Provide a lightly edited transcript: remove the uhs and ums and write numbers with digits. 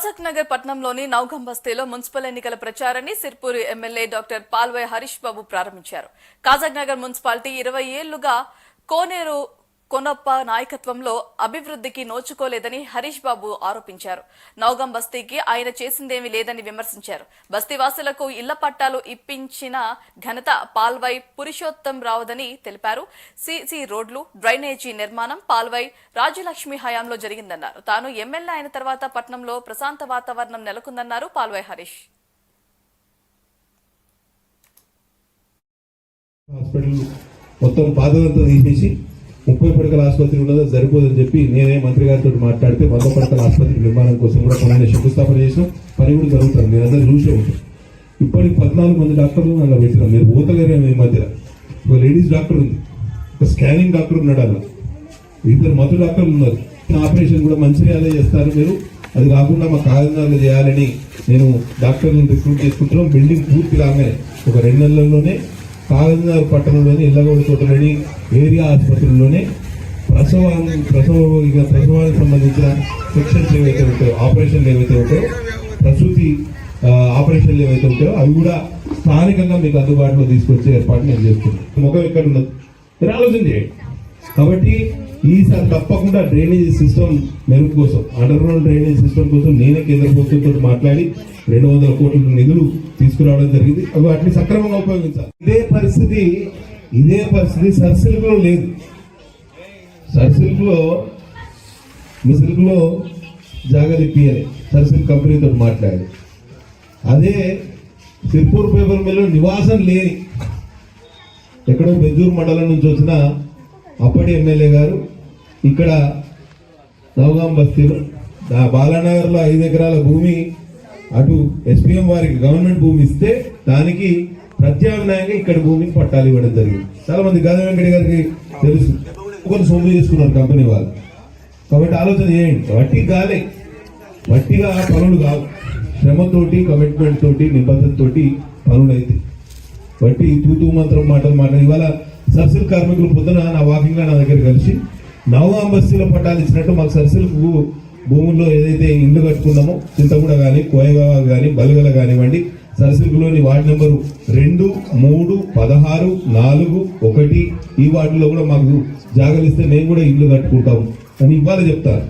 కాజక్ నగర్ పట్టణంలోని నౌగం బస్తీలో మున్సిపల్ ఎన్నికల ప్రచారాన్ని సిర్పూర్ ఎమ్మెల్యే డాక్టర్ పాల్వై హరీష్ బాబు ప్రారంభించారు. కాజక్ నగర్ మున్సిపాలిటీ 20 ఏళ్లుగా కోనేరు కొనప్ప నాయకత్వంలో అభివృద్ధికి నోచుకోలేదని హరీష్ బాబు ఆరోపించారు. నౌగం బస్తీకి ఆయన చేసిందేమీ లేదని విమర్శించారు. బస్తీవాసులకు ఇళ్ల పట్టాలు ఇప్పించిన ఘనత పాల్వై పురుషోత్తం రావుదని తెలిపారు. సీసీ రోడ్లు, డ్రైనేజీ నిర్మాణం పాల్వై రాజలక్ష్మి హయాంలో జరిగిందన్నారు. తాను ఎమ్మెల్యే అయిన తర్వాత పట్టణంలో ప్రశాంత వాతావరణం నెలకొందన్నారు పాల్వై హరీష్. మొత్తం పాదవంతా తీసేసి 30 పడకల ఆసుపత్రి ఉన్నదో సరిపోదని చెప్పి నేనే మంత్రి గారితో మాట్లాడితే 100 పడకల ఆసుపత్రి నిర్మాణం కోసం కూడా కొన్ని శంకుస్థాపన చేసిన పని కూడా జరుగుతుంది. మీరు అందరూ చూసే ఉంటారు. ఇప్పటికి 14 మంది డాక్టర్లు అలా పెట్టినాం. మీరు పోతలేరేమో ఈ మధ్య. ఒక లేడీస్ డాక్టర్ ఉంది, ఒక స్కానింగ్ డాక్టర్ ఉన్నాడు, అలా 2 మధు డాక్టర్లు ఉన్నారు. ఆపరేషన్ కూడా మంచిర్యాలలో చేస్తారు. మీరు అది కాకుండా మా కాకినాడలో చేయాలని నేను డాక్టర్లను రిక్రూట్ చేసుకుంటున్నాం. బిల్డింగ్ పూర్తి కాగానే ఒక 2 నెలల్లోనే కాకినాడ పట్టణంలోని ఇళ్లగౌడ తోటలోని ఏరియా ఆసుపత్రుల్లోనే ప్రసవానికి సంబంధించిన సెక్షన్స్ ఏవైతే ఉంటాయో, ఆపరేషన్లు ఏవైతే ఉంటాయో, ప్రసూతి ఆపరేషన్లు ఏవైతే ఉంటాయో అవి కూడా స్థానికంగా మీకు అందుబాటులో తీసుకొచ్చే ఏర్పాటు నేను చేస్తున్నాను. ముఖం ఎక్కడ ఉన్నది మీరు ఆలోచన చేయండి. కాబట్టి ఈసారి తప్పకుండా డ్రైనేజీ సిస్టమ్ మెరుగు కోసం, అండర్ గ్రౌండ్ డ్రైనేజ్ సిస్టమ్ కోసం నేనే కేంద్ర ప్రభుత్వంతో మాట్లాడి 200 కోట్ల నిధులు తీసుకురావడం జరిగింది. అవి వాటిని సక్రమంగా ఉపయోగించాలి. ఇదే పరిస్థితి సర్సిల్క్లో లేదు. సర్సిల్క్లో మిసిల్క్లో జాగాలు ఇప్పియాలి. సర్సిల్క్ కంపెనీతో మాట్లాడి అదే సిర్పూర్ పేపర్ మిల్లు నివాసం లేని ఎక్కడో బెంజూరు మండలం నుంచి వచ్చిన అప్పటి ఎమ్మెల్యే గారు ఇక్కడ నౌగాం బస్తీలో బాలానగర్లో 5 ఎకరాల భూమి అటు ఎస్పీఎం వారికి గవర్నమెంట్ భూమి ఇస్తే దానికి ప్రత్యామ్నాయంగా ఇక్కడ భూమిని పట్టాలు ఇవ్వడం జరిగింది. చాలా మంది గాది వెంకట గారికి తెలుసు. కొన్ని సొమ్ము చేసుకున్నారు కంపెనీ వాళ్ళు. కాబట్టి ఆలోచన చేయండి. వట్టిగా పనులు కావు. శ్రమతోటి, కమిట్మెంట్ తోటి, నిబంధనతోటి పనులు అయితే బట్టి తూతూ మంత్రం మాటలు ఇవాళ సర్సిల్ కార్మికులు పొద్దున నా వాకింగ్ లో నా దగ్గర కలిసి నౌగాం బస్తీలో పట్టాలు ఇచ్చినట్టు మాకు సర్సిల్ భూముల్లో ఏదైతే ఇండ్లు కట్టుకున్నామో చింతగూడ కానీ, కోయగావ కానీ, బలగల కానివ్వండి, సర్సిల్లోని వార్డు నెంబరు 2, 3, 16, 4, 1 ఈ వార్డులో కూడా మాకు జాగలిస్తే మేము కూడా ఇల్లు కట్టుకుంటాము అని ఇవాళ చెప్తారు.